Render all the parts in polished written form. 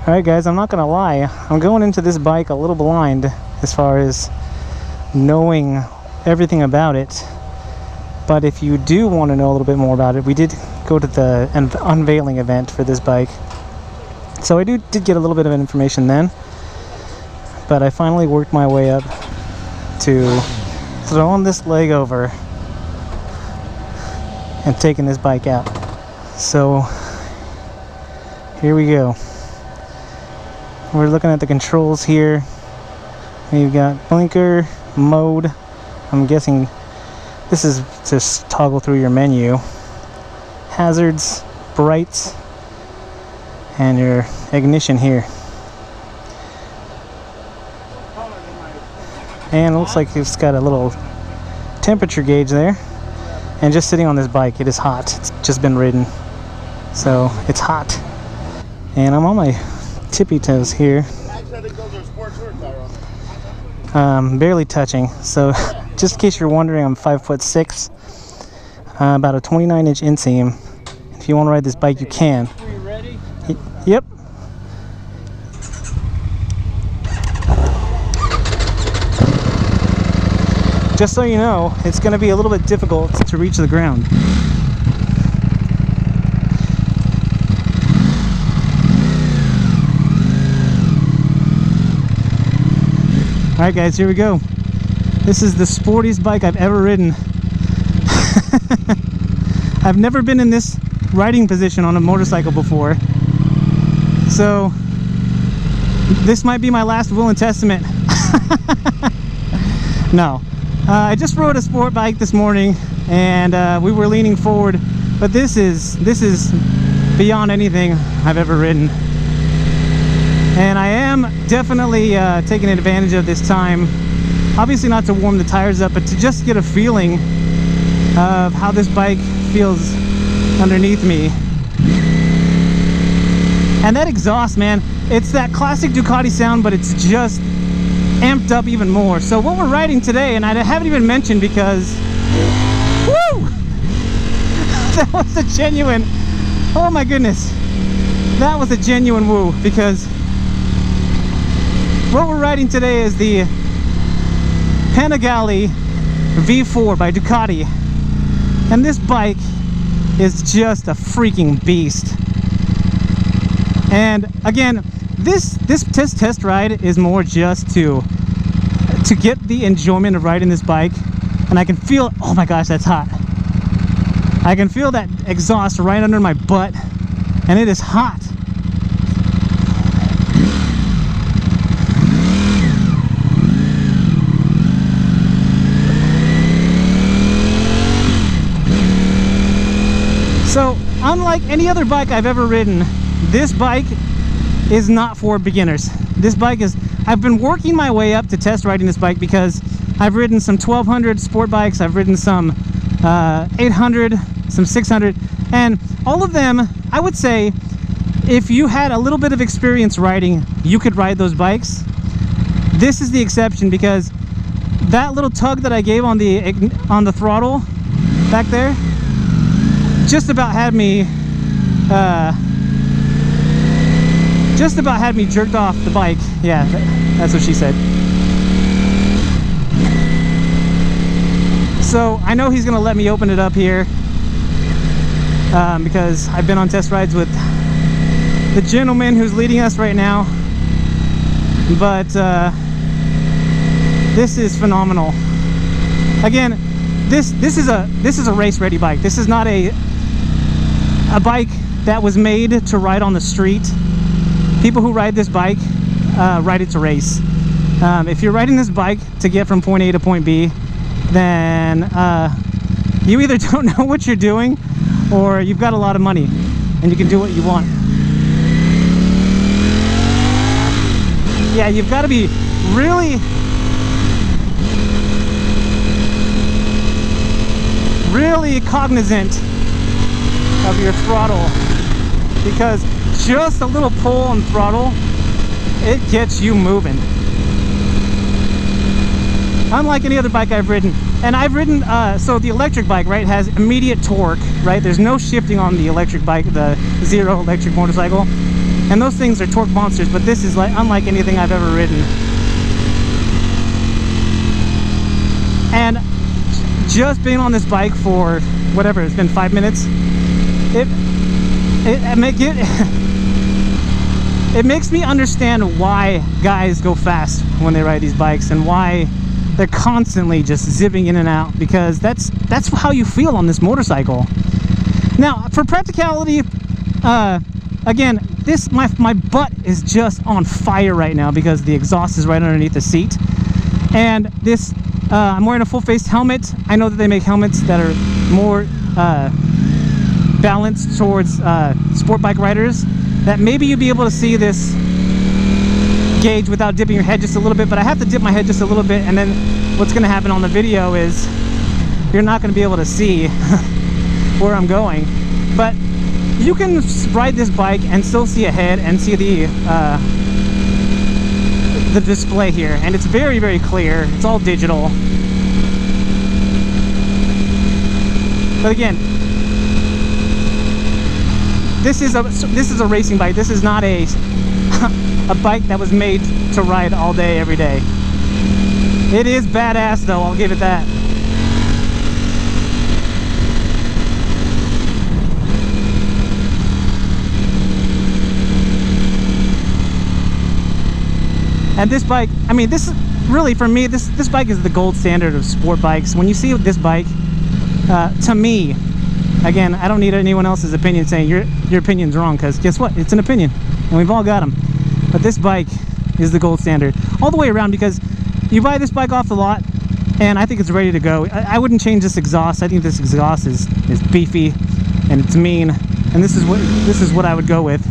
Alright guys, I'm not gonna lie, I'm going into this bike a little blind as far as knowing everything about it. But if you do want to know a little bit more about it, we did go to the unveiling event for this bike. So I did get a little bit of information then. But I finally worked my way up to throwing this leg over and taking this bike out. So here we go. We're looking at the controls here. We've got blinker, mode. I'm guessing this is to toggle through your menu. Hazards, brights, and your ignition here. And it looks like it's got a little temperature gauge there. And just sitting on this bike, it is hot. It's just been ridden, so it's hot. And I'm on my tippy toes here. Barely touching. So just in case you're wondering, I'm 5'6", about a 29-inch inseam. If you want to ride this bike, you can. Are you ready? Yep. Just so you know, it's going to be a little bit difficult to reach the ground. Alright guys, here we go. This is the sportiest bike I've ever ridden. I've never been in this riding position on a motorcycle before. So, this might be my last will and testament. No. I just rode a sport bike this morning and we were leaning forward, but this is beyond anything I've ever ridden. And I am definitely taking advantage of this time, obviously not to warm the tires up, but to just get a feeling of how this bike feels underneath me. And that exhaust, man, it's that classic Ducati sound, but it's just amped up even more. So what we're riding today, and I haven't even mentioned because, woo! That was a genuine, oh my goodness, that was a genuine woo, because what we're riding today is the Panigale V4 by Ducati. And this bike is just a freaking beast. And again, this test ride is more just to get the enjoyment of riding this bike. And I can feel, oh my gosh, that's hot. I can feel that exhaust right under my butt, and it is hot. So, unlike any other bike I've ever ridden, this bike is not for beginners. This bike is, I've been working my way up to test riding this bike because I've ridden some 1200 sport bikes, I've ridden some 800, some 600, and all of them, I would say, if you had a little bit of experience riding, you could ride those bikes. This is the exception because that little tug that I gave on the throttle back there just about had me jerked off the bike. Yeah, that's what she said. So I know he's gonna let me open it up here because I've been on test rides with the gentleman who's leading us right now, but this is phenomenal. Again, this is a race ready bike. This is not a bike that was made to ride on the street. People who ride this bike ride it to race. If you're riding this bike to get from point A to point B, then you either don't know what you're doing or you've got a lot of money and you can do what you want. Yeah, you've got to be really cognizant of your throttle, because just a little pull on throttle, it gets you moving. Unlike any other bike I've ridden, and I've ridden, so the electric bike, right, has immediate torque, right? There's no shifting on the electric bike, the Zero electric motorcycle. and those things are torque monsters, but this is like unlike anything I've ever ridden. And just being on this bike for whatever, it's been 5 minutes, it makes me understand why guys go fast when they ride these bikes, and why they're constantly just zipping in and out, because that's how you feel on this motorcycle. Now for practicality, again, my butt is just on fire right now because the exhaust is right underneath the seat. And this I'm wearing a full-face helmet. I know that they make helmets that are more balanced towards sport bike riders, that maybe you'd be able to see this gauge without dipping your head just a little bit, but I have to dip my head just a little bit, and then what's going to happen on the video is you're not going to be able to see where I'm going. But you can ride this bike and still see ahead and see the display here, and it's very, very clear. It's all digital. But again, this is a racing bike. This is not a bike that was made to ride all day, every day. It is badass though, I'll give it that. And this bike, I mean, this is really, for me, this bike is the gold standard of sport bikes. When you see this bike, to me, again, I don't need anyone else's opinion saying your opinion's wrong, because guess what? It's an opinion, and we've all got them. But this bike is the gold standard all the way around, because you buy this bike off the lot, and I think it's ready to go. I wouldn't change this exhaust. I think this exhaust is beefy, and it's mean, and this is what I would go with.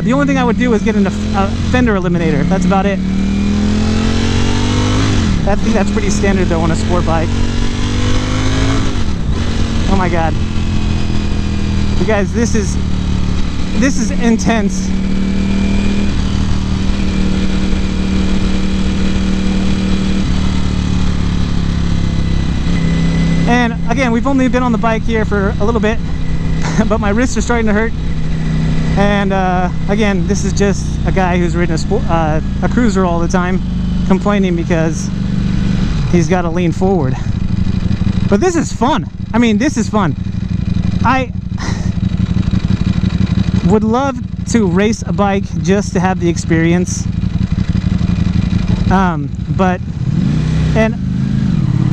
The only thing I would do is get a fender eliminator. That's about it. I think that's pretty standard though on a sport bike. Oh my god, you guys, this is intense. And again, we've only been on the bike here for a little bit, but my wrists are starting to hurt. And again, this is just a guy who's ridden a cruiser all the time, complaining because he's got to lean forward. But this is fun. I mean, this is fun. I would love to race a bike just to have the experience. And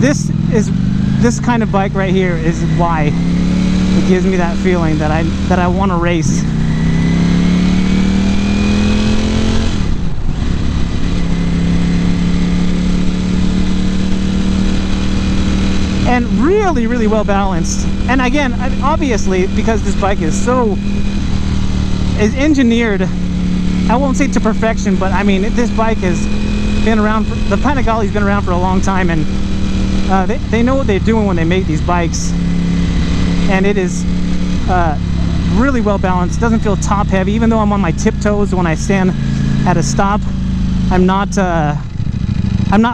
this kind of bike right here is why it gives me that feeling that I want to race. And really, really well balanced. And again, obviously, because this bike is engineered, I won't say to perfection, but I mean, this bike has been around, the Panigale's been around for a long time, and they know what they're doing when they make these bikes. And it is really well balanced. It doesn't feel top heavy, even though I'm on my tiptoes when I stand at a stop. I'm not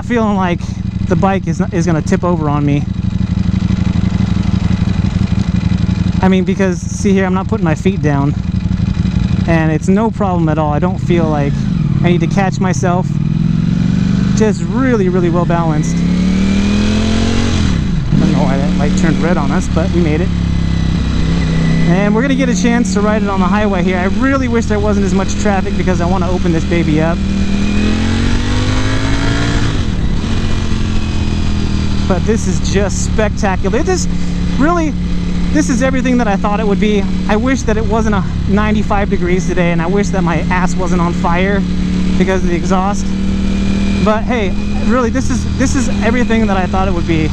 feeling like the bike is going to tip over on me. I mean, because see here, I'm not putting my feet down, and it's no problem at all. I don't feel like I need to catch myself. Just really, really well balanced. I don't know why that light turned red on us, but we made it. And we're gonna get a chance to ride it on the highway here. I really wish there wasn't as much traffic, because I want to open this baby up. But this is just spectacular. This is everything that I thought it would be. I wish that it wasn't 95 degrees today, and I wish that my ass wasn't on fire because of the exhaust. But hey, really, this is everything that I thought it would be.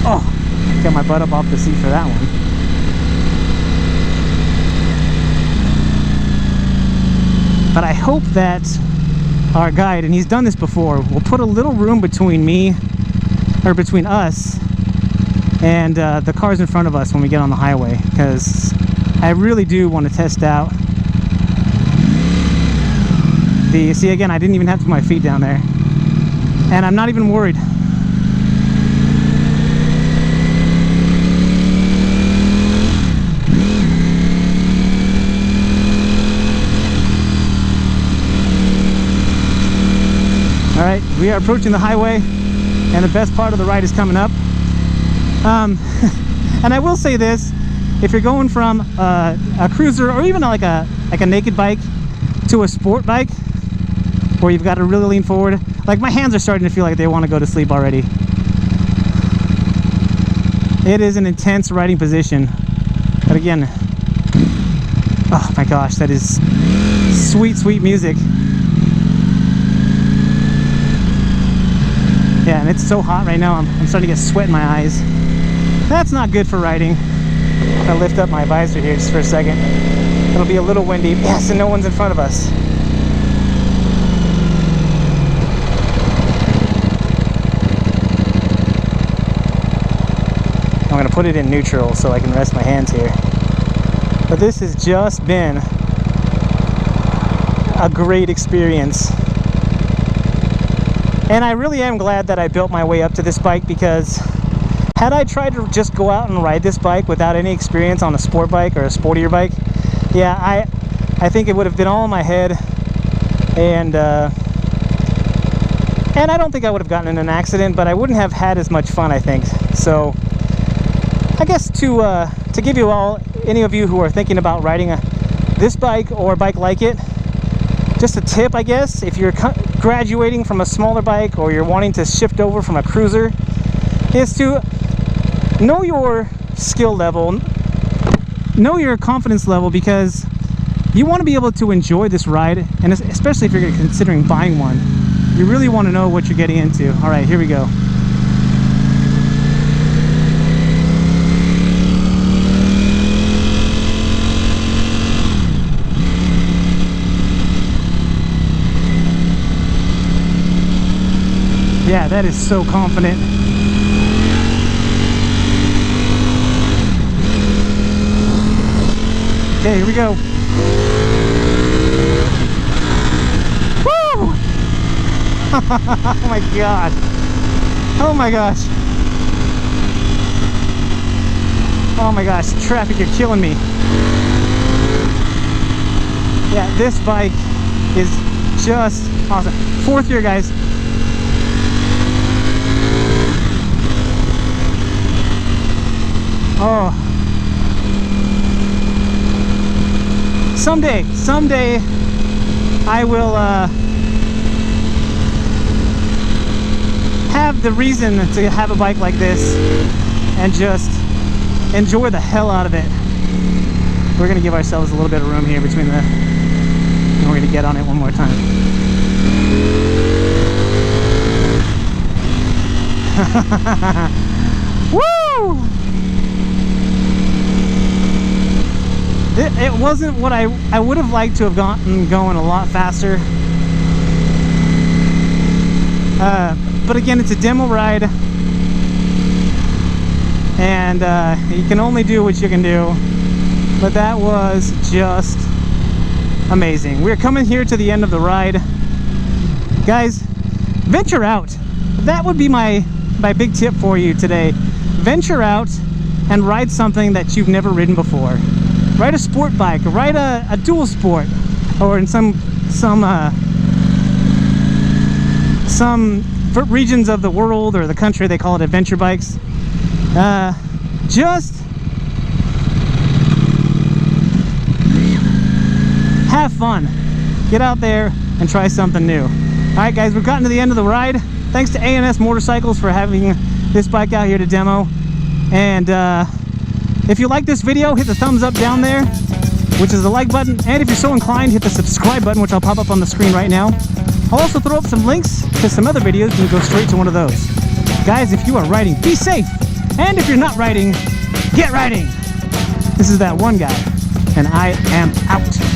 Oh, got my butt up off the seat for that one. But I hope that our guide, and he's done this before, will put a little room between us and the cars in front of us when we get on the highway, because I really do want to test out see, again, I didn't even have to put my feet down there, and I'm not even worried. we are approaching the highway, and the best part of the ride is coming up. And I will say this, if you're going from a cruiser or even like a naked bike to a sport bike where you've got to really lean forward, like my hands are starting to feel like they want to go to sleep already. It is an intense riding position, but again, oh my gosh, that is sweet, sweet music. Yeah, and it's so hot right now, I'm starting to get sweat in my eyes. That's not good for riding. If I lift up my visor here just for a second, it'll be a little windy. Yes, and no one's in front of us. I'm gonna put it in neutral so I can rest my hands here. But this has just been a great experience. And I really am glad that I built my way up to this bike, because had I tried to just go out and ride this bike without any experience on a sport bike or a sportier bike, yeah, I think it would have been all in my head, and I don't think I would have gotten in an accident, but I wouldn't have had as much fun, I think. So I guess to give you all, any of you who are thinking about riding this bike or a bike like it, just a tip, I guess, if you're graduating from a smaller bike or you're wanting to shift over from a cruiser, is to know your skill level, know your confidence level, because you want to be able to enjoy this ride, and especially if you're considering buying one, you really want to know what you're getting into. All right, here we go. Yeah, that is so confident. Okay, here we go. Woo! Oh my god. Oh my gosh. Oh my gosh, traffic, you're killing me. Yeah, this bike is just awesome. Fourth gear, guys. Oh, someday I will have the reason to have a bike like this and just enjoy the hell out of it. We're gonna give ourselves a little bit of room here between the, and we're gonna get on it one more time. Woo! It wasn't what I would have liked to have gotten going a lot faster. But again, it's a demo ride, and you can only do what you can do. But that was just amazing. We're coming here to the end of the ride. Guys, venture out. That would be my big tip for you today. Venture out and ride something that you've never ridden before. Ride a sport bike, ride a dual sport, or in some regions of the world or the country they call it adventure bikes. Just have fun. Get out there and try something new. Alright guys, we've gotten to the end of the ride. Thanks to A&S Motorcycles for having this bike out here to demo. And if you like this video, hit the thumbs up down there, which is the like button. And if you're so inclined, hit the subscribe button, which I'll pop up on the screen right now. I'll also throw up some links to some other videos and go straight to one of those. Guys, if you are riding, be safe. And if you're not riding, get riding. This is that one guy, and I am out.